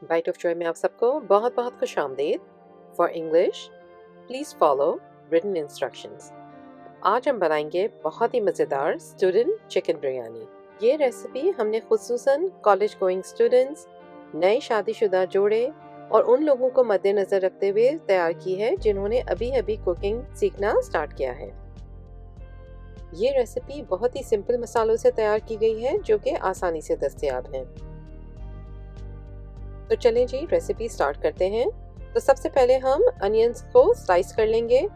Bite of Joy में आप सबको बहुत बहुत खुश आमदीद। For English please follow written instructions. आज हम बनाएंगे बहुत ही मज़ेदार स्टूडेंट चिकन बिरयानी। ये रेसिपी हमने खुसूसन कॉलेज गोइंग स्टूडेंट्स, नए शादीशुदा जोड़े और उन लोगों को मद्देनज़र रखते हुए तैयार की है जिन्होंने अभी अभी कुकिंग सीखना स्टार्ट किया है। ये रेसिपी बहुत ही सिंपल मसालों से तैयार की गई है जो कि आसानी से दस्तयाब हैं। तो चलें जी रेसिपी स्टार्ट करते हैं। तो सबसे पहले हम अनियंस को स्लाइस कर लेंगे।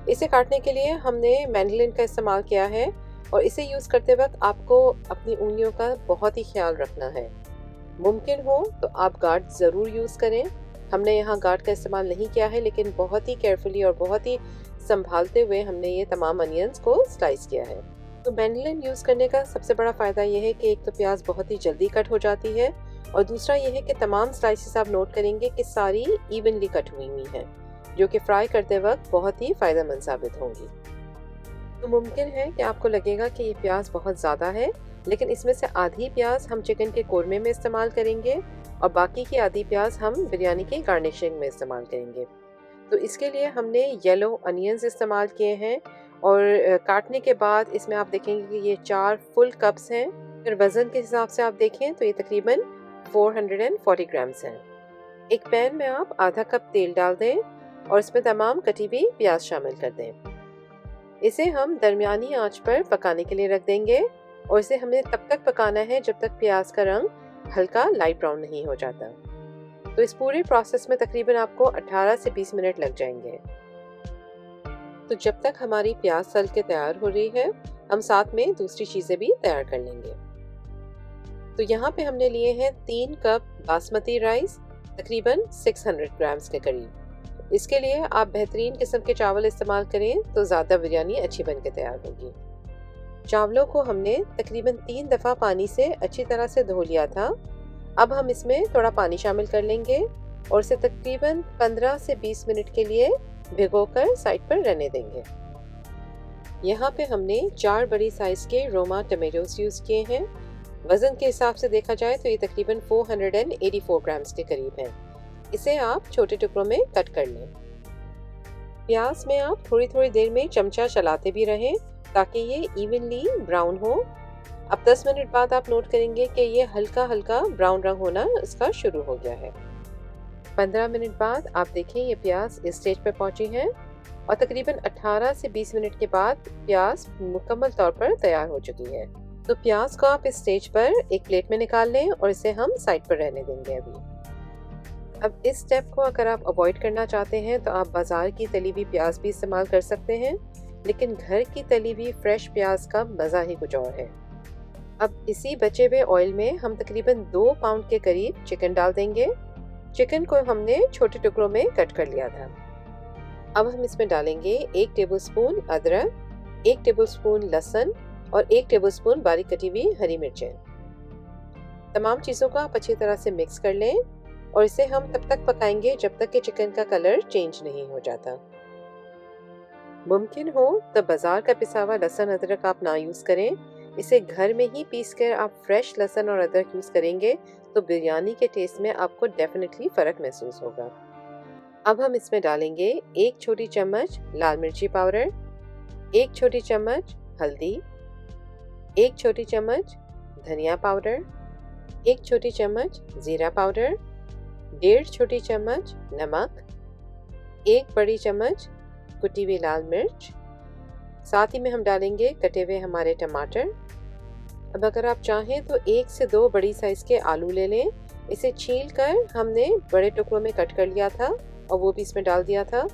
इसे काटने के लिए हमने मैंडलिन का इस्तेमाल किया है और इसे यूज़ करते वक्त आपको अपनी उंगलियों का बहुत ही ख्याल रखना है। मुमकिन हो तो आप गार्ड ज़रूर यूज़ करें। हमने यहाँ गार्ड का इस्तेमाल नहीं किया है, लेकिन बहुत ही केयरफुली और बहुत ही संभालते हुए हमने ये तमाम अनियंस को स्लाइस किया है। तो मैंडलिन यूज़ करने का सबसे बड़ा फ़ायदा यह है कि एक तो प्याज बहुत ही जल्दी कट हो जाती है और दूसरा यह है कि तमाम स्लाइसेस आप नोट करेंगे कि सारी इवनली कट हुई हैं, जो कि फ्राई करते वक्त बहुत ही फ़ायदेमंद साबित होंगी। तो मुमकिन है कि आपको लगेगा कि ये प्याज बहुत ज़्यादा है, लेकिन इसमें से आधी प्याज हम चिकन के कोरमे में इस्तेमाल करेंगे और बाकी की आधी प्याज हम बिरयानी के गार्निशिंग में इस्तेमाल करेंगे। तो इसके लिए हमने येलो अनियंस इस्तेमाल किए हैं और काटने के बाद इसमें आप देखेंगे कि ये 4 फुल कप्स हैं। फिर वज़न के हिसाब से आप देखें तो ये तकरीबन 440 ग्राम्स हैं। एक पैन में आप आधा कप तेल डाल दें और इसमें तमाम कटी हुई प्याज शामिल कर दें। इसे हम दरमियानी आंच पर पकाने के लिए रख देंगे और इसे हमें तब तक पकाना है जब तक प्याज का रंग हल्का लाइट ब्राउन नहीं हो जाता। तो इस पूरे प्रोसेस में तकरीबन आपको 18 से 20 मिनट लग जाएंगे। तो जब तक हमारी प्याज तल के तैयार हो रही है, हम साथ में दूसरी चीज़ें भी तैयार कर लेंगे। तो यहाँ पे हमने लिए हैं 3 कप बासमती राइस, तकरीबन 600 ग्राम्स के करीब। इसके लिए आप बेहतरीन किस्म के चावल इस्तेमाल करें तो ज़्यादा बिरयानी अच्छी बन के तैयार होगी। चावलों को हमने तकरीबन 3 दफ़ा पानी से अच्छी तरह से धो लिया था। अब हम इसमें थोड़ा पानी शामिल कर लेंगे और इसे तकरीबन 15 से 20 मिनट के लिए भिगोकर साइड पर रहने देंगे। यहाँ पे हमने 4 बड़ी साइज़ के रोमा टमेटोज यूज़ किए हैं। वज़न के हिसाब से देखा जाए तो ये तकरीबन 484 ग्राम्स के करीब हैं। इसे आप छोटे टुकड़ों में कट कर लें। प्याज में आप थोड़ी थोड़ी देर में चमचा चलाते भी रहें ताकि ये इवनली ब्राउन हो। अब 10 मिनट बाद आप नोट करेंगे कि ये हल्का हल्का ब्राउन रंग होना इसका शुरू हो गया है। 15 मिनट बाद आप देखें ये प्याज इस स्टेज पर पहुंची है और तकरीबन 18 से 20 मिनट के बाद प्याज मुकम्मल तौर पर तैयार हो चुकी है। तो प्याज को आप इस स्टेज पर एक प्लेट में निकाल लें और इसे हम साइड पर रहने देंगे अभी। अब इस स्टेप को अगर आप अवॉइड करना चाहते हैं तो आप बाज़ार की तली हुई प्याज भी इस्तेमाल कर सकते हैं, लेकिन घर की तली हुई फ्रेश प्याज का मज़ा ही कुछ और है। अब इसी बचे हुए ऑयल में हम तकरीबन 2 पाउंड के करीब चिकन डाल देंगे। चिकन को हमने छोटे टुकड़ों में कट कर लिया था। अब हम इसमें डालेंगे 1 टेबलस्पून अदरक, 1 टेबलस्पून लहसुन और 1 टेबलस्पून बारीक कटी हुई हरी मिर्चें। तमाम चीज़ों को आप अच्छी तरह से मिक्स कर लें और इसे हम तब तक पकाएंगे जब तक कि चिकन का कलर चेंज नहीं हो जाता। मुमकिन हो तो बाज़ार का पिसा हुआ लहसुन अदरक आप ना यूज़ करें। इसे घर में ही पीस कर आप फ्रेश लहसुन और अदरक यूज़ करेंगे तो बिरयानी के टेस्ट में आपको डेफिनेटली फ़र्क महसूस होगा। अब हम इसमें डालेंगे 1 छोटी चम्मच लाल मिर्ची पाउडर, 1 छोटी चम्मच हल्दी, 1 छोटी चम्मच धनिया पाउडर, 1 छोटी चम्मच ज़ीरा पाउडर, 1.5 छोटी चम्मच नमक, 1 बड़ी चम्मच कुटी हुई लाल मिर्च। साथ ही में हम डालेंगे कटे हुए हमारे टमाटर। अब अगर आप चाहें तो 1 से 2 बड़ी साइज़ के आलू ले लें। इसे छील कर हमने बड़े टुकड़ों में कट कर लिया था और वो भी इसमें डाल दिया था।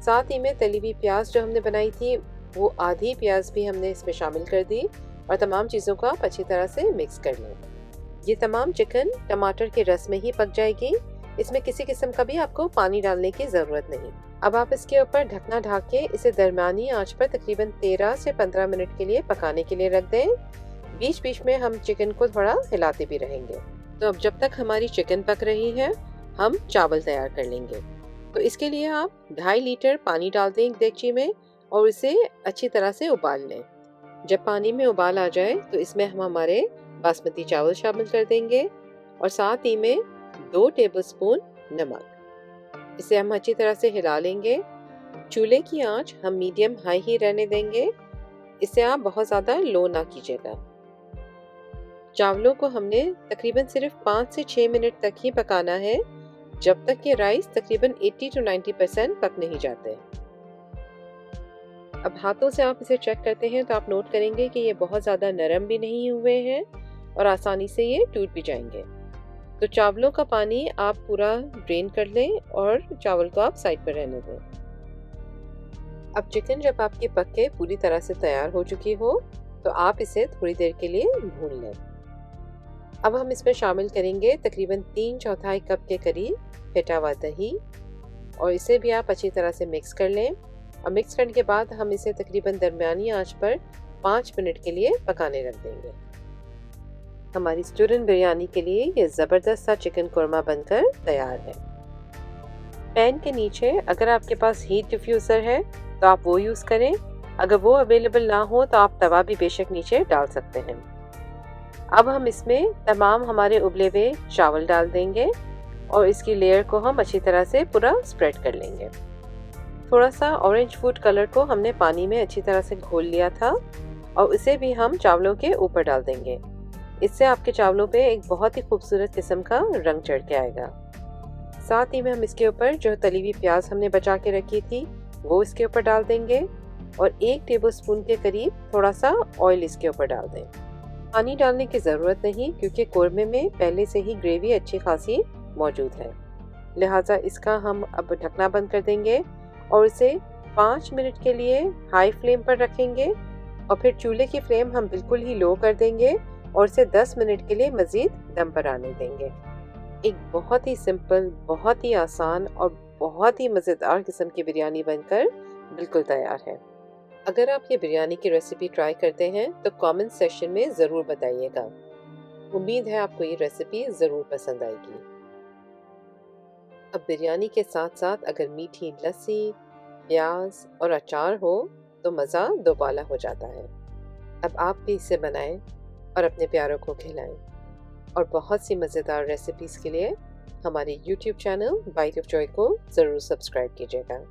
साथ ही में तली हुई प्याज जो हमने बनाई थी वो आधी प्याज भी हमने इसमें शामिल कर दी और तमाम चीज़ों को आप अच्छी तरह से मिक्स कर लें। ये तमाम चिकन टमाटर के रस में ही पक जाएगी। इसमें किसी किस्म का भी आपको पानी डालने की ज़रूरत नहीं। अब आप इसके ऊपर ढकना ढक के इसे दरमियानी आंच पर तकरीबन 13 से 15 मिनट के लिए पकाने के लिए रख दें। बीच बीच में हम चिकन को थोड़ा हिलाते भी रहेंगे। तो अब जब तक हमारी चिकन पक रही है हम चावल तैयार कर लेंगे। तो इसके लिए आप 2.5 लीटर पानी डाल दें एक देगची में और इसे अच्छी तरह से उबाल लें। जब पानी में उबाल आ जाए तो इसमें हम हमारे बासमती चावल शामिल कर देंगे और साथ ही में 2 टेबलस्पून नमक। इसे हम अच्छी तरह से हिला लेंगे। चूल्हे की आंच हम मीडियम हाई ही रहने देंगे। इसे आप बहुत ज़्यादा लो ना कीजिएगा। चावलों को हमने तकरीबन सिर्फ 5 से 6 मिनट तक ही पकाना है, जब तक कि राइस तकरीबन 80 to 90% पक नहीं जाते। अब हाथों से आप इसे चेक करते हैं तो आप नोट करेंगे कि ये बहुत ज़्यादा नरम भी नहीं हुए हैं और आसानी से ये टूट भी जाएंगे। तो चावलों का पानी आप पूरा ड्रेन कर लें और चावल को आप साइड पर रहने दें। अब चिकन जब आपकी पक के पूरी तरह से तैयार हो चुकी हो तो आप इसे थोड़ी देर के लिए भून लें। अब हम इसमें शामिल करेंगे तकरीबन 3/4 कप के करीब फेटा हुआ दही और इसे भी आप अच्छी तरह से मिक्स कर लें। और मिक्स करने के बाद हम इसे तकरीबन दरमियानी आंच पर 5 मिनट के लिए पकाने रख देंगे। हमारी स्टूडेंट बिरयानी के लिए ये ज़बरदस्त सा चिकन कोरमा बनकर तैयार है। पैन के नीचे अगर आपके पास हीट डिफ्यूज़र है तो आप वो यूज़ करें। अगर वो अवेलेबल ना हो तो आप तवा भी बेशक नीचे डाल सकते हैं। अब हम इसमें तमाम हमारे उबले हुए चावल डाल देंगे और इसकी लेयर को हम अच्छी तरह से पूरा स्प्रेड कर लेंगे। थोड़ा सा ऑरेंज फूड कलर को हमने पानी में अच्छी तरह से घोल लिया था और इसे भी हम चावलों के ऊपर डाल देंगे। इससे आपके चावलों पे एक बहुत ही खूबसूरत किस्म का रंग चढ़ के आएगा। साथ ही में हम इसके ऊपर जो तली हुई प्याज हमने बचा के रखी थी वो इसके ऊपर डाल देंगे और 1 टेबलस्पून के करीब थोड़ा सा ऑयल इसके ऊपर डाल दें। पानी डालने की ज़रूरत नहीं क्योंकि कोरमे में पहले से ही ग्रेवी अच्छी खासी मौजूद है, लिहाजा इसका हम अब ढकना बंद कर देंगे और इसे 5 मिनट के लिए हाई फ्लेम पर रखेंगे और फिर चूल्हे की फ्लेम हम बिल्कुल ही लो कर देंगे और इसे 10 मिनट के लिए मज़ीद दम पर आने देंगे। एक बहुत ही सिंपल, बहुत ही आसान और बहुत ही मज़ेदार किस्म की बिरयानी बनकर बिल्कुल तैयार है। अगर आप ये बिरयानी की रेसिपी ट्राई करते हैं तो कमेंट सेक्शन में ज़रूर बताइएगा। उम्मीद है आपको ये रेसिपी ज़रूर पसंद आएगी। अब बिरयानी के साथ साथ अगर मीठी लस्सी, प्याज और अचार हो तो मज़ा दोबाला हो जाता है। अब आप भी इसे बनाएं और अपने प्यारों को खिलाएं। और बहुत सी मज़ेदार रेसिपीज़ के लिए हमारे YouTube channel Bite of Joy को ज़रूर सब्सक्राइब कीजिएगा।